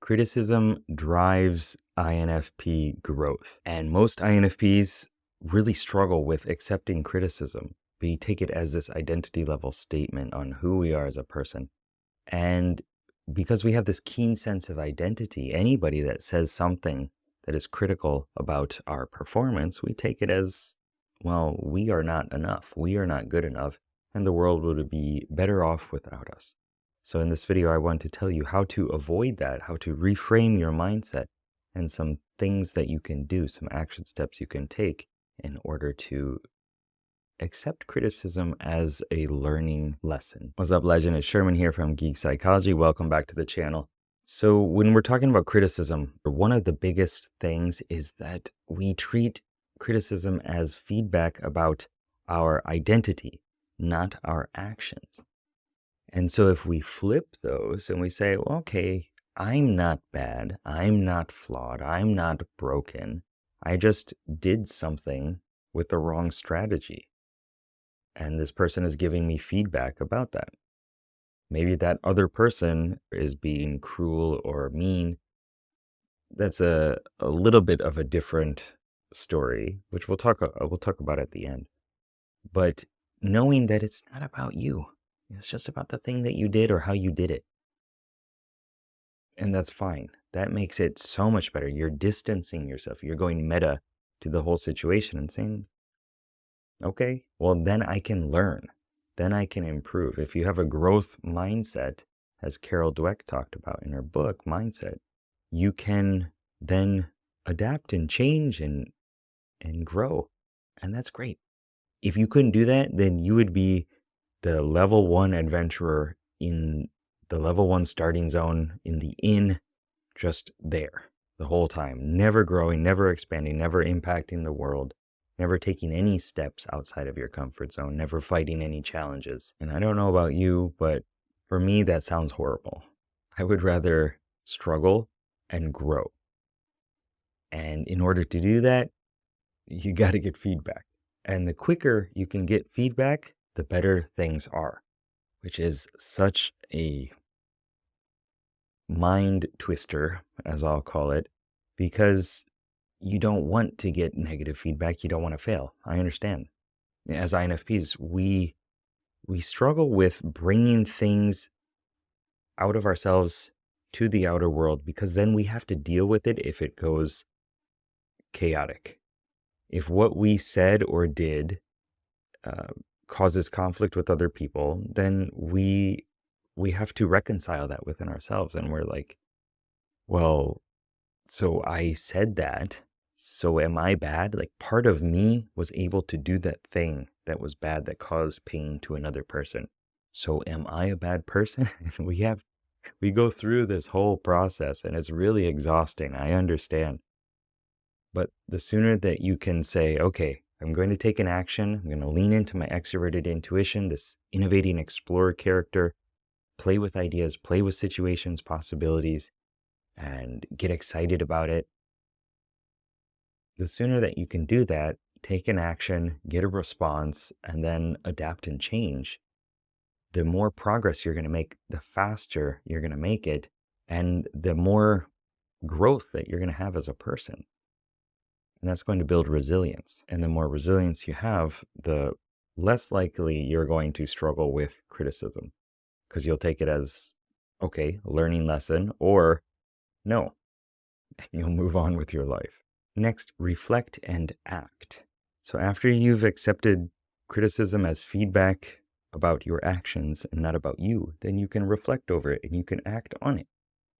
Criticism drives INFP growth, and most INFPs really struggle with accepting criticism. We take it as this identity level statement on who we are as a person. And because we have this keen sense of identity, anybody that says something that is critical about our performance, we take it as, well, we are not enough. We are not good enough, and the world would be better off without us. So in this video, I want to tell you how to avoid that, how to reframe your mindset, and some things that you can do, some action steps you can take in order to accept criticism as a learning lesson. What's up, legend? It's Sherman here from Geek Psychology. Welcome back to the channel. So when we're talking about criticism, one of the biggest things is that we treat criticism as feedback about our identity, not our actions. And so if we flip those and we say, well, okay, I'm not bad, I'm not flawed, I'm not broken, I just did something with the wrong strategy. And this person is giving me feedback about that. Maybe that other person is being cruel or mean. That's a little bit of a different story, which we'll talk about at the end. But knowing that it's not about you. It's just about the thing that you did or how you did it. And that's fine. That makes it so much better. You're distancing yourself. You're going meta to the whole situation and saying, okay, well, then I can learn. Then I can improve. If you have a growth mindset, as Carol Dweck talked about in her book, Mindset, you can then adapt and change and grow. And that's great. If you couldn't do that, then you would be the level 1 adventurer in the level 1 starting zone in the inn, just there the whole time, never growing, never expanding, never impacting the world, never taking any steps outside of your comfort zone, never fighting any challenges. And I don't know about you, but for me, that sounds horrible. I would rather struggle and grow. And in order to do that, you got to get feedback. And the quicker you can get feedback, the better things are, which is such a mind twister, as I'll call it, because you don't want to get negative feedback. You don't want to fail. I understand. As INFPs, we struggle with bringing things out of ourselves to the outer world because then we have to deal with it if it goes chaotic. If what we said or did causes conflict with other people, then we have to reconcile that within ourselves. And we're like, well, so I said that, so am I bad? Like, part of me was able to do that thing that was bad, that caused pain to another person. So am I a bad person? we go through this whole process and it's really exhausting. I understand. But the sooner that you can say, okay, I'm going to take an action, I'm going to lean into my extroverted intuition, this innovating explorer character, play with ideas, play with situations, possibilities, and get excited about it. The sooner that you can do that, take an action, get a response, and then adapt and change, the more progress you're going to make, the faster you're going to make it, and the more growth that you're going to have as a person. And that's going to build resilience. And the more resilience you have, the less likely you're going to struggle with criticism, because you'll take it as, okay, a learning lesson, or no, you'll move on with your life. Next, reflect and act. So after you've accepted criticism as feedback about your actions and not about you, then you can reflect over it and you can act on it.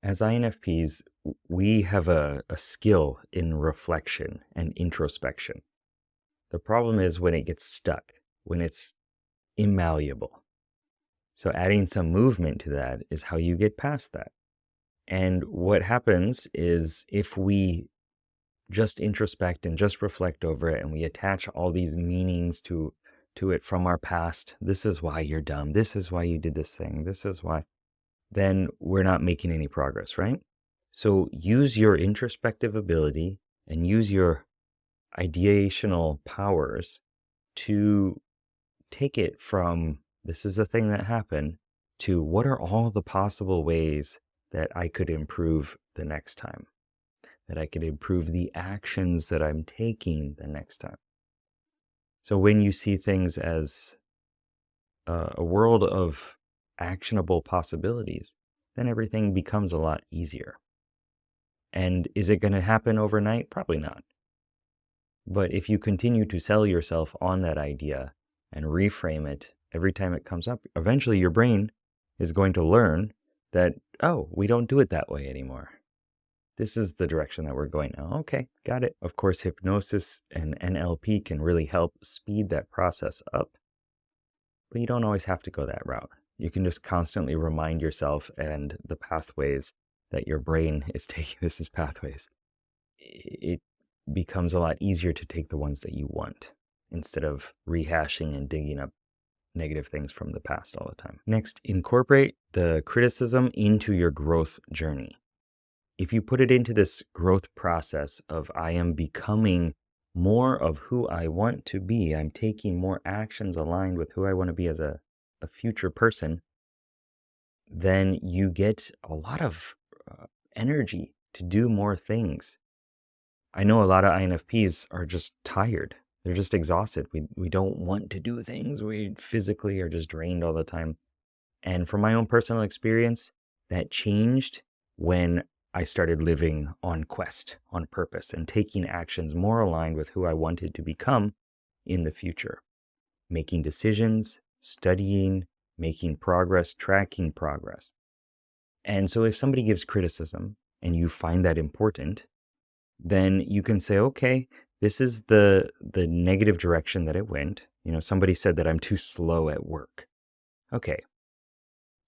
As INFPs, we have a skill in reflection and introspection. The problem is when it gets stuck, when it's immalleable. So adding some movement to that is how you get past that. And what happens is if we just introspect and just reflect over it and we attach all these meanings to it from our past, this is why you're dumb, this is why you did this thing, this is why, then we're not making any progress, right? So use your introspective ability and use your ideational powers to take it from this is a thing that happened to what are all the possible ways that I could improve the next time, that I could improve the actions that I'm taking the next time. So when you see things as a world of actionable possibilities, then everything becomes a lot easier. And is it going to happen overnight? Probably not. But if you continue to sell yourself on that idea and reframe it every time it comes up, eventually your brain is going to learn that, oh, we don't do it that way anymore. This is the direction that we're going now. Okay, got it. Of course, hypnosis and NLP can really help speed that process up, but you don't always have to go that route. You can just constantly remind yourself and the pathways that your brain is taking. This is pathways. It becomes a lot easier to take the ones that you want instead of rehashing and digging up negative things from the past all the time. Next, incorporate the criticism into your growth journey. If you put it into this growth process of I am becoming more of who I want to be, I'm taking more actions aligned with who I want to be as a future person, then you get a lot of energy to do more things. I know a lot of INFPs are just tired. They're just exhausted. We don't want to do things. We physically are just drained all the time. And from my own personal experience, that changed when I started living on quest, on purpose, and taking actions more aligned with who I wanted to become in the future. Making decisions, studying, making progress, tracking progress. And so if somebody gives criticism and you find that important, then you can say, okay, this is the negative direction that it went. You know, somebody said that I'm too slow at work. Okay,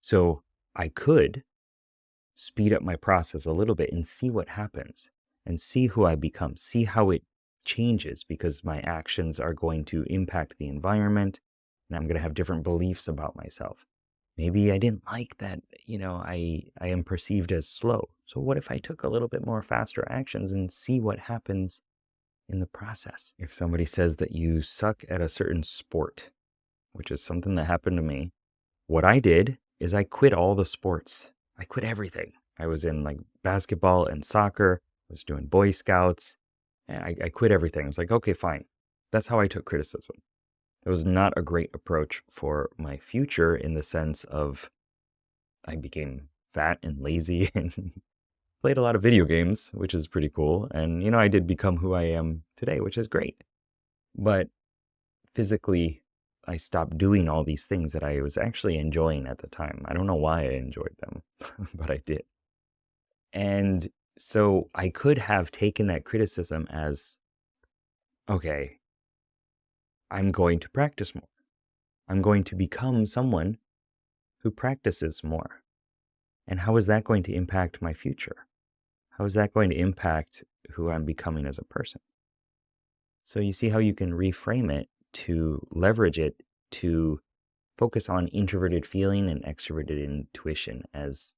so I could speed up my process a little bit and see what happens and see who I become, see how it changes, because my actions are going to impact the environment and I'm going to have different beliefs about myself. Maybe I didn't like that, I am perceived as slow. So what if I took a little bit more faster actions and see what happens in the process? If somebody says that you suck at a certain sport, which is something that happened to me, what I did is I quit all the sports. I quit everything. I was in like basketball and soccer. I was doing Boy Scouts. And I quit everything. I was like, okay, fine. That's how I took criticism. It was not a great approach for my future in the sense of I became fat and lazy and played a lot of video games, which is pretty cool. And, I did become who I am today, which is great. But physically, I stopped doing all these things that I was actually enjoying at the time. I don't know why I enjoyed them, but I did. And so I could have taken that criticism as, okay, I'm going to practice more. I'm going to become someone who practices more. And how is that going to impact my future? How is that going to impact who I'm becoming as a person? So you see how you can reframe it to leverage it to focus on introverted feeling and extroverted intuition as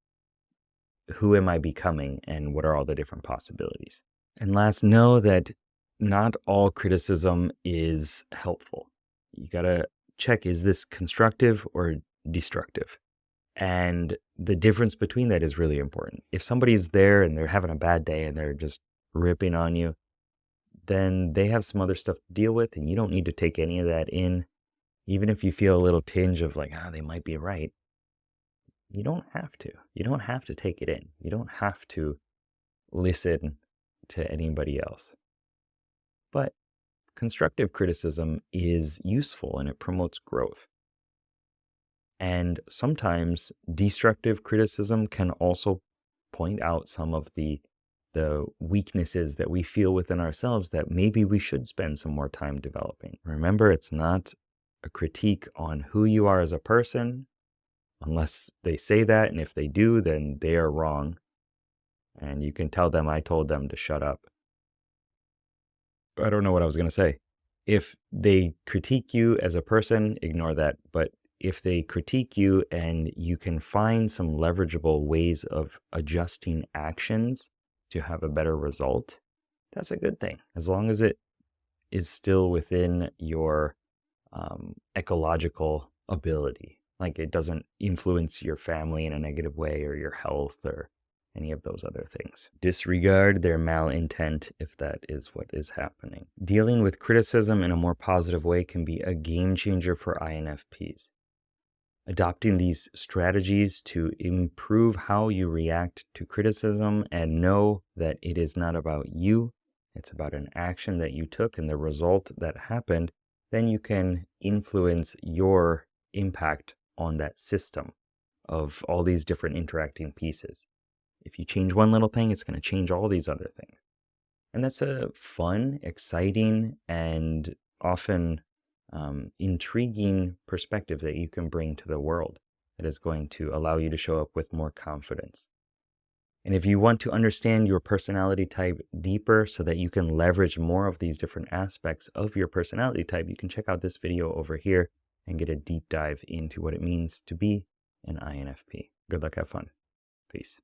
who am I becoming and what are all the different possibilities. And last, know that not all criticism is helpful. You got to check, is this constructive or destructive? And the difference between that is really important. If somebody's there and they're having a bad day and they're just ripping on you, then they have some other stuff to deal with and you don't need to take any of that in. Even if you feel a little tinge of like, they might be right. You don't have to. You don't have to take it in. You don't have to listen to anybody else. But constructive criticism is useful and it promotes growth. And sometimes destructive criticism can also point out some of the weaknesses that we feel within ourselves that maybe we should spend some more time developing. Remember, it's not a critique on who you are as a person, unless they say that, and if they do, then they are wrong. And you can tell them I told them to shut up. I don't know what I was going to say. If they critique you as a person, ignore that. But if they critique you and you can find some leverageable ways of adjusting actions to have a better result, that's a good thing. As long as it is still within your ecological ability. Like it doesn't influence your family in a negative way or your health or any of those other things. Disregard their malintent if that is what is happening. Dealing with criticism in a more positive way can be a game changer for INFPs. Adopting these strategies to improve how you react to criticism and know that it is not about you, it's about an action that you took and the result that happened, then you can influence your impact on that system of all these different interacting pieces. If you change one little thing, it's going to change all these other things. And that's a fun, exciting, and often intriguing perspective that you can bring to the world that is going to allow you to show up with more confidence. And if you want to understand your personality type deeper so that you can leverage more of these different aspects of your personality type, you can check out this video over here and get a deep dive into what it means to be an INFP. Good luck, have fun. Peace.